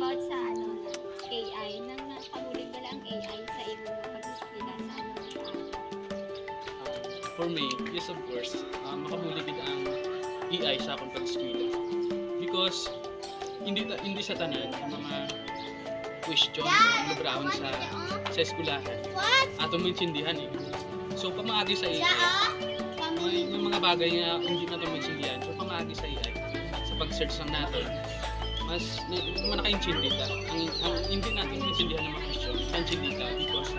about sa AI, nang nakabulig ba ang AI sa imo pag-eskwela sa For me, yes of course, makabulig ang AI sa akong pag-eskwela. Because hindi sa tanan ang mga question o lubrahon sa eskwelahan ato maintindihan eh. So pamaagi sa AI, may mga bagay nga hindi natin maintindihan. So pamaagi sa AI, sa pag-search lang natin, mas naka-intindi ka. Ang hindi natin maintindihan ng mga question, intindi ka because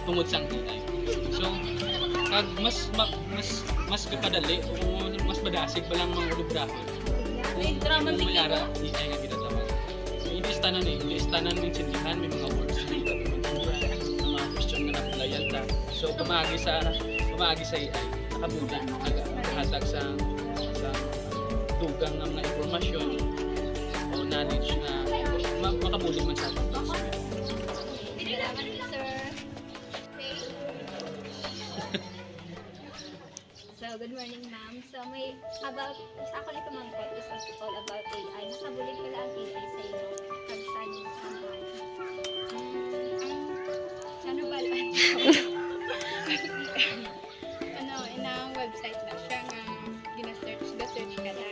tungod sa AI. So kag mas kapadali o mas badasig pa lang mga lubrahon. Kung may ara, AI nga ginatawag. Hindi istanan ng intindihan, may mga words na hindi natin maintindihan, mga question na napulayan ta. So pamagi sa AI, nakabuti, naghatag sa dugang ng mga impormasyon o knowledge na makabuti man sa atin. So, good morning, ma'am. So, may about, sa ako nito mangkot is all about AI. Nakabulig pala ang AI sa iyo. Pagsan yung Ano ba inang website na siya nga gina-search ka na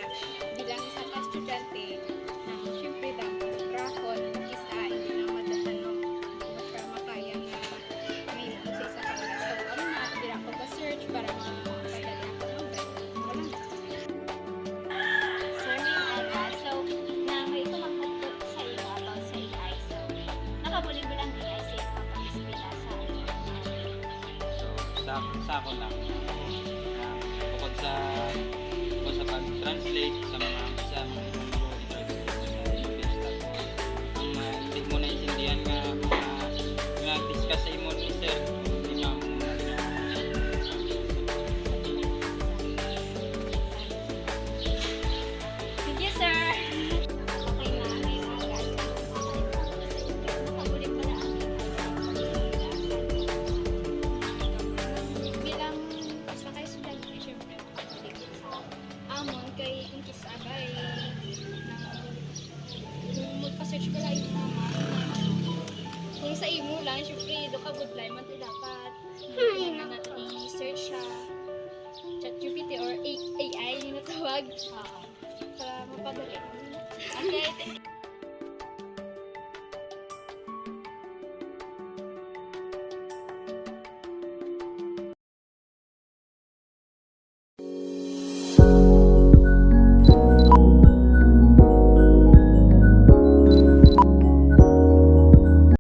bilang isang estudyante na syempre dapat grafon isa hindi na madatanong hindi siya makaya nga may sa isa ka oras so ano na hindi ako pa-search para makapagdali ako ng break wala Sir, may aga. So, na may tumangkot sa iyo about sa AI. So, nakabulig pala ang AI sa iyo pag-eskwela sa Sa ako lang bukod sa pag-translate sa mga English tapos ang hindi mo naiintindihan nga mga discuss sa imo ni sir hindi nga mo Thank you, sir. Okay na, may aga. Nakabulig pala ang bilang basta kayo estudyante syempre makabulig sa amon kay kung kisabay kung magpa-search ka lang yung mama kung sa imo lang syempre do ka budlay man tayo dapat na natin i-search siya ChatGPT or AI yung natawag para mapadali. Okay,